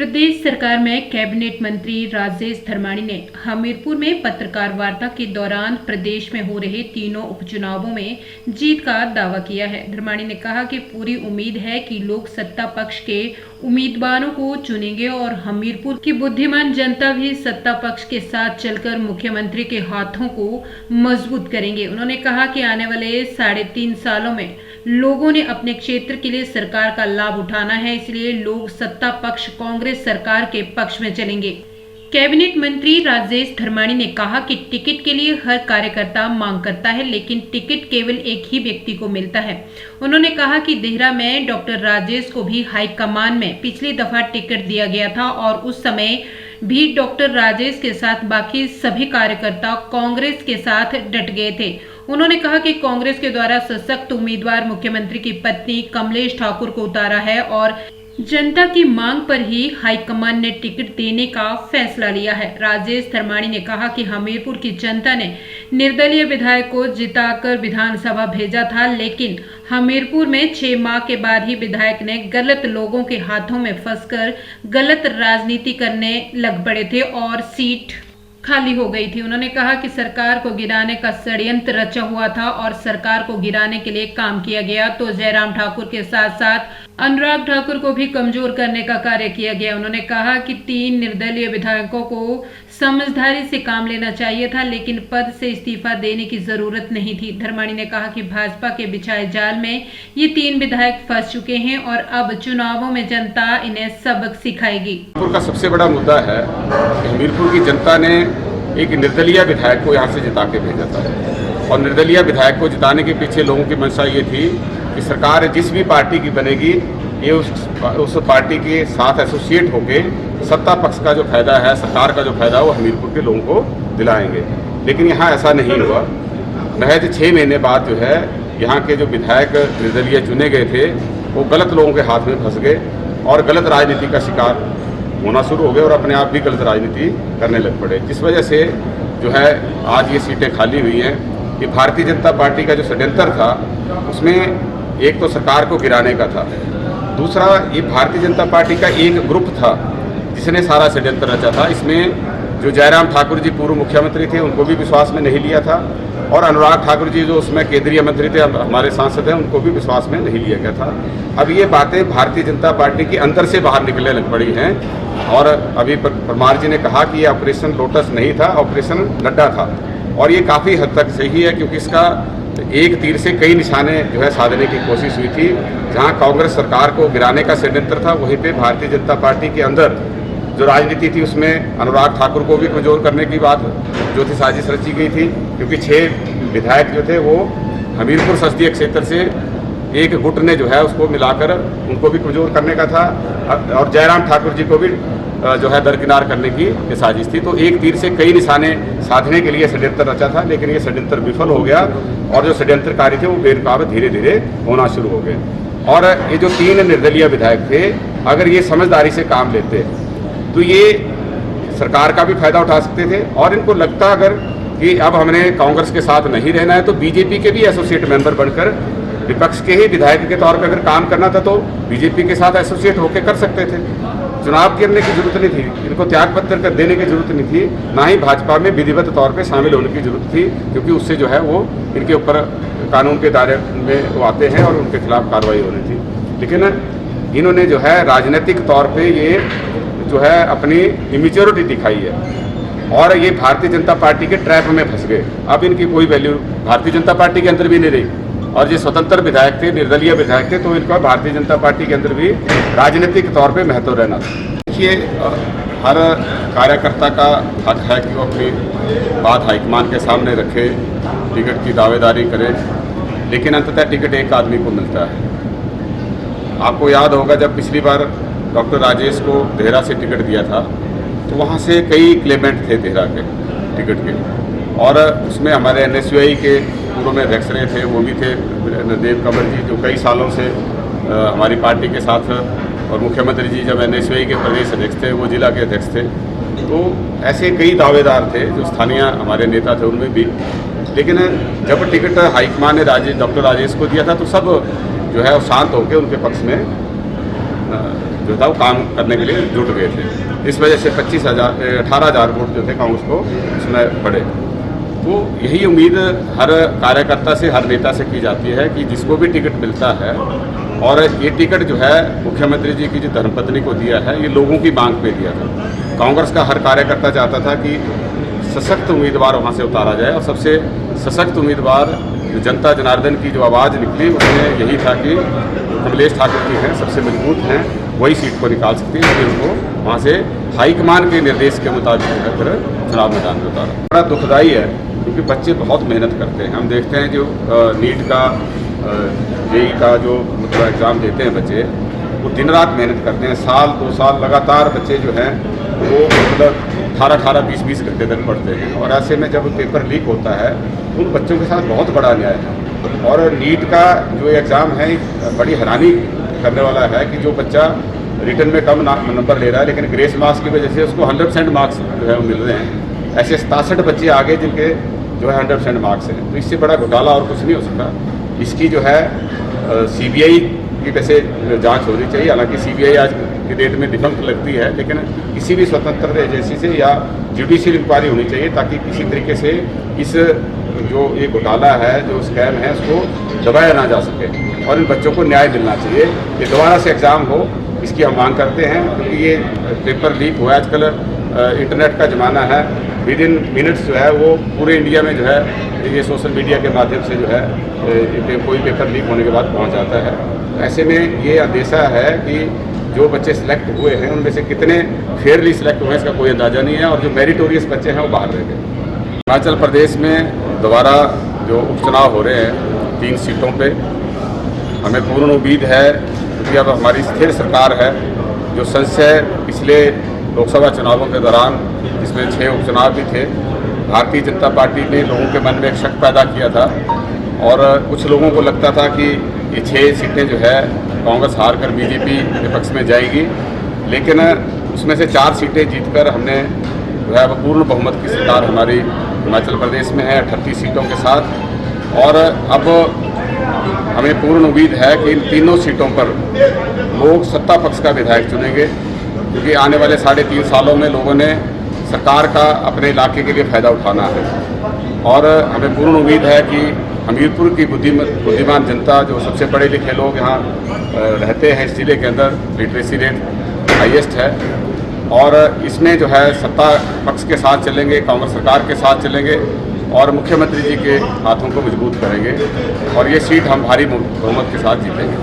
प्रदेश सरकार में कैबिनेट मंत्री राजेश धर्माणी ने हमीरपुर में पत्रकार वार्ता के दौरान प्रदेश में हो रहे तीनों उपचुनावों में जीत का दावा किया है। धर्माणी ने कहा कि पूरी उम्मीद है कि लोग सत्ता पक्ष के उम्मीदवारों को चुनेंगे और हमीरपुर की बुद्धिमान जनता भी सत्ता पक्ष के साथ चलकर मुख्यमंत्री के हाथों को मजबूत करेंगे। उन्होंने कहा कि आने वाले 3.5 सालों में लोगों ने अपने क्षेत्र के लिए सरकार का लाभ उठाना है, इसलिए लोग सत्ता पक्ष कांग्रेस सरकार के पक्ष में चलेंगे। कैबिनेट मंत्री राजेश धर्माणी ने कहा कि टिकट के लिए हर कार्यकर्ता मांग करता है, लेकिन टिकट केवल एक ही व्यक्ति को मिलता है। उन्होंने कहा कि देहरा में डॉक्टर राजेश को भी हाईकमान में पिछली दफा टिकट दिया गया था और उस समय भी डॉक्टर राजेश के साथ बाकी सभी कार्यकर्ता कांग्रेस के साथ डट गए थे। उन्होंने कहा कि कांग्रेस के द्वारा सशक्त उम्मीदवार मुख्यमंत्री की पत्नी कमलेश ठाकुर को उतारा है और जनता की मांग पर ही हाईकमान ने टिकट देने का फैसला लिया है। राजेश धर्माणी ने कहा कि हमीरपुर की जनता ने निर्दलीय विधायक को जिताकर विधानसभा भेजा था, लेकिन हमीरपुर में 6 माह के बाद ही विधायक ने गलत लोगों के हाथों में फंसकर गलत राजनीति करने लग पड़े थे और सीट खाली हो गई थी। उन्होंने कहा कि सरकार को गिराने का षड्यंत्र रचा हुआ था और सरकार को गिराने के लिए काम किया गया, तो जयराम ठाकुर के साथ साथ अनुराग ठाकुर को भी कमजोर करने का कार्य किया गया। उन्होंने कहा कि 3 निर्दलीय विधायकों को समझदारी से काम लेना चाहिए था, लेकिन पद से इस्तीफा देने की जरूरत नहीं थी। धर्माणी ने कहा कि भाजपा के बिछाए जाल में ये 3 विधायक फंस चुके हैं और अब चुनावों में जनता इन्हें सबक सिखाएगी। हमीरपुर का सबसे बड़ा मुद्दा है कि हमीरपुर की जनता ने एक निर्दलीय विधायक को यहाँ से जिता के भेजा था और निर्दलीय विधायक को जिताने के पीछे लोगों की मंशा ये थी कि सरकार जिस भी पार्टी की बनेगी ये उस पार्टी के साथ एसोसिएट होके सत्ता पक्ष का जो फायदा है, सरकार का जो फायदा है वो हमीरपुर के लोगों को दिलाएंगे। लेकिन यहाँ ऐसा नहीं हुआ। महज 6 महीने बाद जो है यहाँ के जो विधायक निर्दलीय चुने गए थे वो गलत लोगों के हाथ में फंस गए और गलत राजनीति का शिकार होना शुरू हो गए और अपने आप भी गलत राजनीति करने लग पड़े, जिस वजह से जो है आज ये सीटें खाली हुई हैं। ये भारतीय जनता पार्टी का जो षड्यंत्र था उसमें एक तो सरकार को गिराने का था, दूसरा ये भारतीय जनता पार्टी का एक ग्रुप था जिसने सारा षड्यंत्र रचा था। इसमें जो जयराम ठाकुर जी पूर्व मुख्यमंत्री थे उनको भी विश्वास में नहीं लिया था और अनुराग ठाकुर जी जो उसमें केंद्रीय मंत्री थे, हमारे सांसद हैं, उनको भी विश्वास में नहीं लिया गया था। अब ये बातें भारतीय जनता पार्टी के अंदर से बाहर निकलने लग पड़ी हैं और अभी परमार जी ने कहा कि ये ऑपरेशन लोटस नहीं था, ऑपरेशन लड्डा था और ये काफ़ी हद तक सही है क्योंकि इसका एक तीर से कई निशाने जो है साधने की कोशिश हुई थी। जहां कांग्रेस सरकार को गिराने का षड्यंत्र था, वहीं पे भारतीय जनता पार्टी के अंदर जो राजनीति थी उसमें अनुराग ठाकुर को भी कमजोर करने की बात जो थी साजिश रची गई थी, क्योंकि 6 विधायक जो थे वो हमीरपुर संसदीय क्षेत्र से एक गुट ने जो है उसको मिलाकर उनको भी कमजोर करने का था और जयराम ठाकुर जी को भी जो है दरकिनार करने की साजिश थी। तो एक तीर से कई निशाने साधने के लिए षड्यंत्र रचा था, लेकिन ये षड्यंत्र विफल हो गया और जो षड्यंत्रकारी थे वो बेनकाब धीरे धीरे होना शुरू हो गए। और ये जो 3 निर्दलीय विधायक थे, अगर ये समझदारी से काम लेते तो ये सरकार का भी फायदा उठा सकते थे और इनको लगता अगर कि अब हमने कांग्रेस के साथ नहीं रहना है तो बीजेपी के भी एसोसिएट मेंबर बनकर विपक्ष के ही विधायक के तौर पर अगर काम करना था तो बीजेपी के साथ एसोसिएट होकर कर सकते थे। चुनाव करने की जरूरत नहीं थी, इनको त्यागपत्र कर देने की जरूरत नहीं थी, ना ही भाजपा में विधिवत तौर पे शामिल होने की जरूरत थी, क्योंकि उससे जो है वो इनके ऊपर कानून के दायरे में वो आते हैं और उनके खिलाफ कार्रवाई होनी थी। लेकिन इन्होंने जो है राजनीतिक तौर पे ये जो है अपनी इमेच्योरिटी दिखाई है और ये भारतीय जनता पार्टी के ट्रैप में फंस गए। अब इनकी कोई वैल्यू भारतीय जनता पार्टी के अंदर भी नहीं रही और ये स्वतंत्र विधायक थे, निर्दलीय विधायक थे, तो इनका भारतीय जनता पार्टी के अंदर भी राजनीतिक तौर पे महत्व रहना था। देखिए, हर कार्यकर्ता का हक है कि वो अपनी बात हाईकमान के सामने रखे, टिकट की दावेदारी करे, लेकिन अंततः टिकट एक आदमी को मिलता है। आपको याद होगा जब पिछली बार डॉक्टर राजेश को देहरा से टिकट दिया था तो वहाँ से कई क्लेमेंट थे देहरा के टिकट के और उसमें हमारे NSUI के पूर्व में अध्यक्ष रहे थे, वो भी थे देव कंवर जी जो कई सालों से हमारी पार्टी के साथ, और मुख्यमंत्री जी जब NSUI के प्रदेश अध्यक्ष थे वो जिला के अध्यक्ष थे। तो ऐसे कई दावेदार थे जो स्थानीय हमारे नेता थे उनमें भी। लेकिन जब टिकट हाईकमान ने डॉक्टर राजेश को दिया था तो सब जो है शांत होकर उनके पक्ष में जो था वो काम करने के लिए जुट गए थे। इस वजह से 18,000 वोट जो थे कांग्रेस को उसमें पड़े। तो यही उम्मीद हर कार्यकर्ता से, हर नेता से की जाती है कि जिसको भी टिकट मिलता है, और ये टिकट जो है मुख्यमंत्री जी की जो धर्मपत्नी को दिया है, ये लोगों की मांग पे दिया था। कांग्रेस का हर कार्यकर्ता चाहता था कि सशक्त उम्मीदवार वहाँ से उतारा जाए, और सबसे सशक्त उम्मीदवार जनता जनार्दन की जो आवाज़ निकली उसमें यही था कि कमलेश ठाकुर जी हैं, सबसे मजबूत हैं, वही सीट को निकाल सकते हैं। फिर उनको वहाँ से हाईकमान के निर्देश के मुताबिक जो है फिर चुनाव मैदान में उतारा। बड़ा दुखदाई है क्योंकि बच्चे बहुत मेहनत करते हैं। हम देखते हैं जो नीट का, जेई का जो मतलब एग्ज़ाम देते हैं बच्चे, वो दिन रात मेहनत करते हैं। साल 2 साल लगातार बच्चे जो हैं वो मतलब 18-18, 20-20 घंटे तक पढ़ते हैं, और ऐसे में जब पेपर लीक होता है उन बच्चों के साथ बहुत बड़ा अन्याय है। और नीट का जो एग्ज़ाम है बड़ी हैरानी करने वाला है कि जो बच्चा रिटन में कम नंबर ले रहा है लेकिन ग्रेस मार्क्स की वजह से उसको 100% मार्क्स जो है वो मिल रहे हैं, ऐसे 67 बच्चे आगे जिनके जो है 100% मार्क्स हैं। तो इससे बड़ा घोटाला और कुछ नहीं हो सकता। इसकी जो है CBI की वैसे जांच होनी चाहिए। हालांकि CBI आज की डेट में डिफंक्ट लगती है, लेकिन किसी भी स्वतंत्र एजेंसी से या जुडिशियल इंक्वायरी होनी चाहिए ताकि किसी तरीके से इस जो ये घोटाला है, जो स्कैम है, उसको दबाया ना जा सके और इन बच्चों को न्याय मिलना चाहिए। ये दोबारा से एग्ज़ाम हो, इसकी हम मांग करते हैं, क्योंकि ये पेपर लीक हुआ। आजकल इंटरनेट का ज़माना है, विदिन मिनट्स जो है वो पूरे इंडिया में जो है ये सोशल मीडिया के माध्यम से जो है कोई पेपर लीक होने के बाद पहुंच जाता है। ऐसे में ये अंदेशा है कि जो बच्चे सिलेक्ट हुए हैं उनमें से कितने फेयरली सिलेक्ट हुए हैं इसका कोई अंदाज़ा नहीं है, और जो मेरिटोरियस बच्चे हैं वो बाहर रह गए। हिमाचल प्रदेश में दोबारा जो उपचुनाव हो रहे हैं 3 सीटों पे, हमें पूर्ण उम्मीद है क्योंकि अब हमारी स्थिर सरकार है। जो संशय पिछले लोकसभा चुनावों के दौरान, जिसमें 6 उपचुनाव भी थे, भारतीय जनता पार्टी ने लोगों के मन में एक शक पैदा किया था, और कुछ लोगों को लगता था कि ये 6 सीटें जो है कांग्रेस हार कर बीजेपी के पक्ष में जाएगी, लेकिन उसमें से 4 सीटें जीतकर हमने जो है पूर्ण बहुमत की सरकार हमारी हिमाचल प्रदेश में है 38 सीटों के साथ। और अब हमें पूर्ण उम्मीद है कि इन तीनों सीटों पर लोग सत्ता पक्ष का विधायक चुनेंगे, क्योंकि आने वाले 3.5 सालों में लोगों ने सरकार का अपने इलाके के लिए फ़ायदा उठाना है। और हमें पूर्ण उम्मीद है कि हमीरपुर की बुद्धिमान जनता, जो सबसे पढ़े लिखे लोग यहाँ रहते हैं इस जिले के अंदर, लिटरेसी रेट हाईएस्ट है, और इसमें जो है सत्ता पक्ष के साथ चलेंगे, कांग्रेस सरकार के साथ चलेंगे और मुख्यमंत्री जी के हाथों को मजबूत करेंगे, और ये सीट हम भारी बहुमत के साथ जीतेंगे।